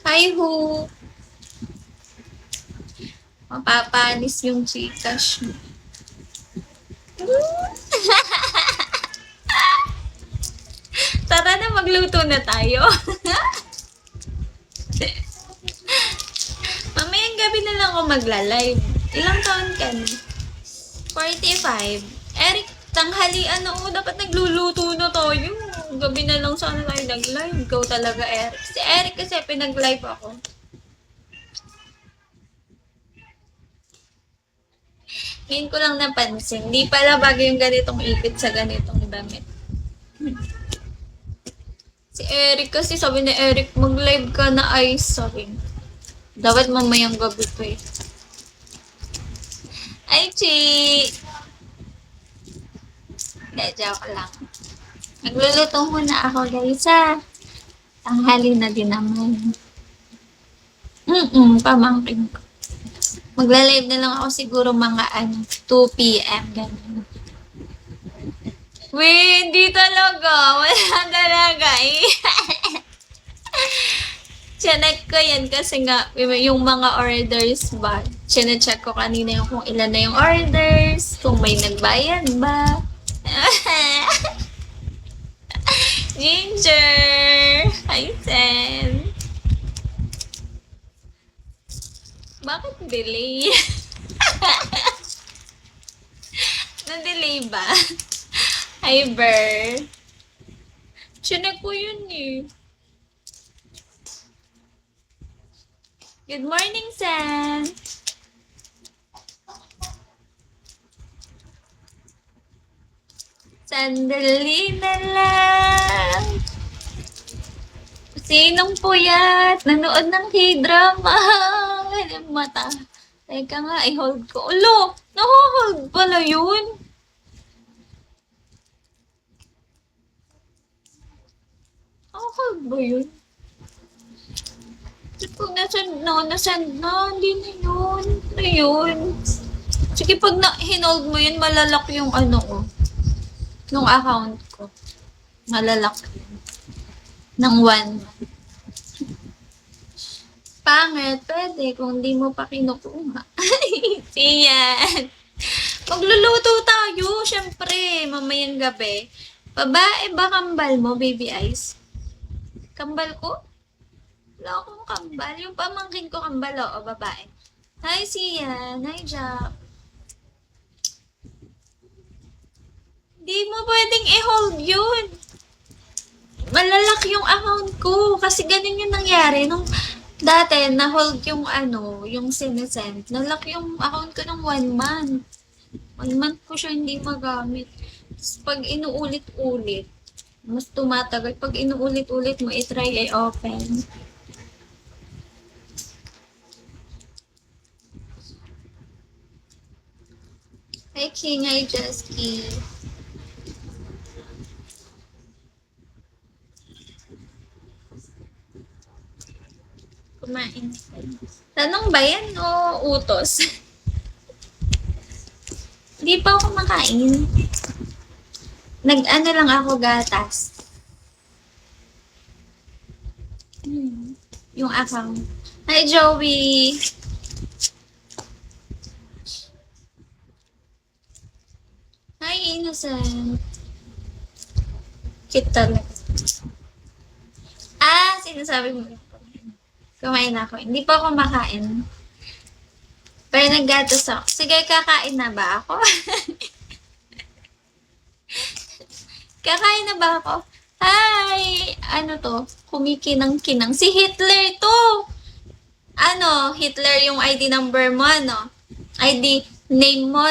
Hi, Hu. Mapapanis yung Gcash mo. Tara na, magluto na tayo. Mamayang gabi na lang ako magla-live. Ilang taon ka na? 45. Eric, tanghalian na dapat nagluluto na tayo. Gabi na lang sana tayo nag-live. Ikaw talaga, Eric. Si Eric kasi pinag-live ako. Ngayon ko lang napansin. Di pala bago yung ganitong ipit sa ganitong damit. Si Eric kasi sabi ni Eric, mag-live ka na ice. Sabi. Dapat mamayang gabi pa eh. Ay, Chi! Hindi, joke lang. Nagluluto muna ako, guys, ha? Tanghali na din naman. Pamangkin ko. Magla-live na lang ako siguro mga 2 p.m. Ganun. Wait, hindi talaga. Wala talaga eh. Chinek ko yan kasi nga, yung mga orders ba, chinecheck ko kanina yung kung ilan na yung orders, kung may nagbayad ba. Ginger! Hi, Sen! Bakit delay? Na-delay ba? Hi, Ber. Chinek ko yun eh. Good morning, Sam. Sandali na lang. Sinong puyat? Nanood ng K-drama. Mata. Teka nga, i-hold ko. Ulo! Naho-hold pala yun. Hold ba yun? Pag nasend na, hindi na yun. Na yun. Sige, pag hinold mo yun, malalak yung ko. Nung account ko. Malalak yun. Ng 1 month. Pangit, pwede kung di mo pa kinukuha. Siyan. Magluluto tayo, syempre, mamayang gabi. Babae ba kambal mo, baby eyes? Kambal ko? Wala akong kambal. Yung pamangkin ko kambal, o babae. Hi, Sian. Hi, Jack. Di mo pwedeng i-hold yun. Malalak yung account ko. Kasi ganun yung nangyari. Nung dati, na-hold yung yung sinesend. Nalak yung account ko ng 1 month. 1 month ko siya hindi magamit. Tapos pag inuulit-ulit, mas tumatagal. Pag inuulit-ulit mo, i-try i-open. Hi, King. Hi, Jesky. Kumain. Tanong ba yan o utos? Hindi pa ako makain. Nag-ano lang ako gatas. Yung account. Hi, Joey. Hi, Innocent. Cute talaga. Sinasabi mo. Kumain ako. Hindi pa ako makain. Pero naggatas ako. Sige, kakain na ba ako? Kakain na ba ako? Hi! Ano to? Kumikinang-kinang. Si Hitler to! Hitler yung ID number mo, ID name mo,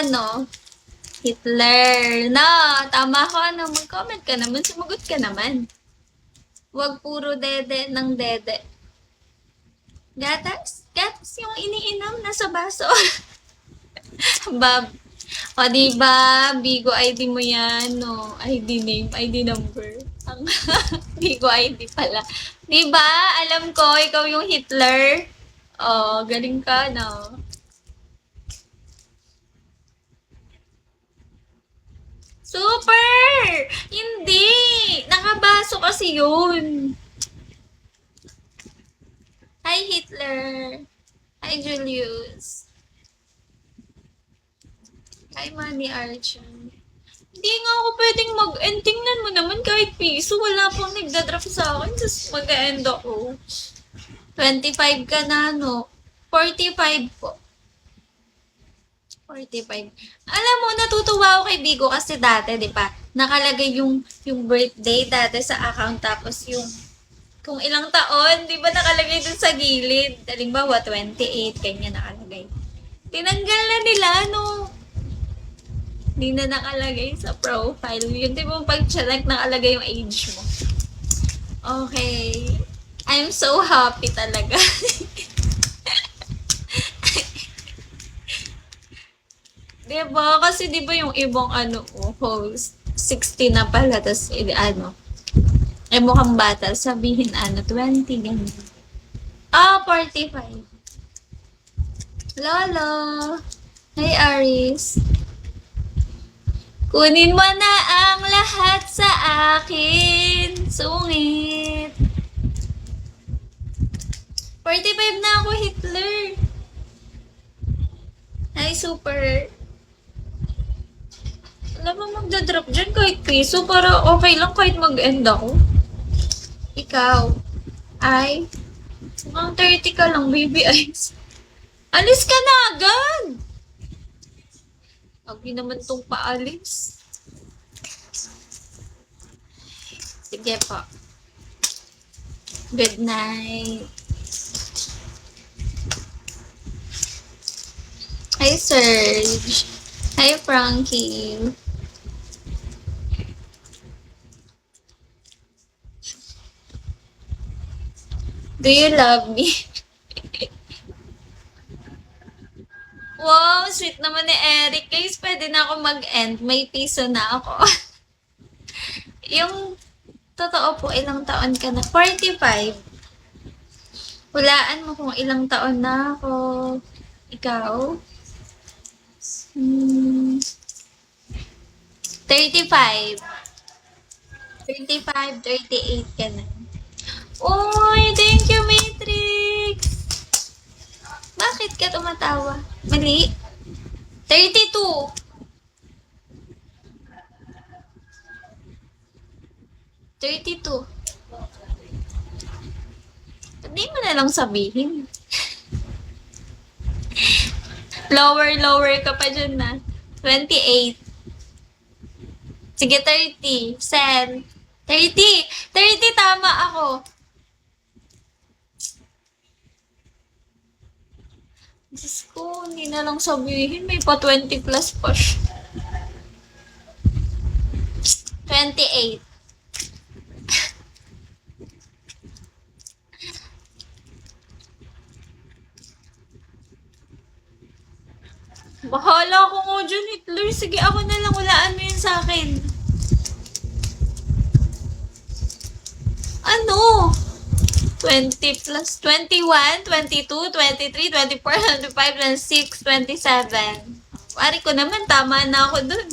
Hitler. Tama ko, mag-comment ka naman, sumagot ka naman. Huwag puro dede ng dede. Gatas? Gatas yung iniinom nasa baso. Bab. O, diba? Bigo ID mo yan, ID name, ID number. Bigo ID pala. Diba? Alam ko, ikaw yung Hitler. Galing ka, Super! Hindi! Nakabaso kasi yun. Hitler. Hi, Julius. Hi, Manny Archer. Hindi nga ako pwedeng mag-end. Tingnan mo naman kahit piso. Wala pang nagda-drop sa akin. Tapos mag-end ako. 25 ka na, no? 45 po. 45. Alam mo, natutuwa ako kay Bigo kasi dati, di ba? Nakalagay yung birthday dati sa account. Tapos yung kung ilang taon, di ba nakalagay dun sa gilid? Halimbawa, 28, kanya nakalagay. Tinanggal na nila, no? Hindi na nakalagay sa profile. Yun, di ba pag check nakalagay yung age mo. Okay. I'm so happy talaga. Diba? Kasi diba yung ibang host, 60 na pala, tas mukhang bata, sabihin 20, ganyan. 45. Lolo. Hi, Aris. Kunin mo na ang lahat sa akin. Sungit. 45 na ako, Hitler. Hi, Super. Alam mo, magdadrop dyan kahit piso para okay lang kahit mag-end ako. Ikaw. Ay. Mukhang 30 ka lang, baby eyes. Alis ka na agad! Agi naman tong paalis. Sige po. Good night. Hi, Serge. Hi, Frankie. Do you love me? Wow, sweet naman ni Eric. Guys, pwede na ako mag-end. May piso na ako. Yung totoo po, ilang taon ka na? 45. Hulaan mo kung ilang taon na ako. Ikaw? 35. 35, 38 ka na. Uy, thank you, Matrix! Bakit ka tumatawa? Mali? 32. 32. Hindi mo na lang sabihin. Lower ka pa dyan na. 28. Sige, 30. Sen. 30. 30, tama ako. Diyos ko, hindi na lang sabihin. May pa 20 plus pa siya. 28. Bahala ko nga dyan, Hitler. Sige, ako na lang. Walaan mo yun sa akin. Ano? 20 plus 21, 22, 23, 24, 25, 26, 27. Pari ko naman, tama na ako dun.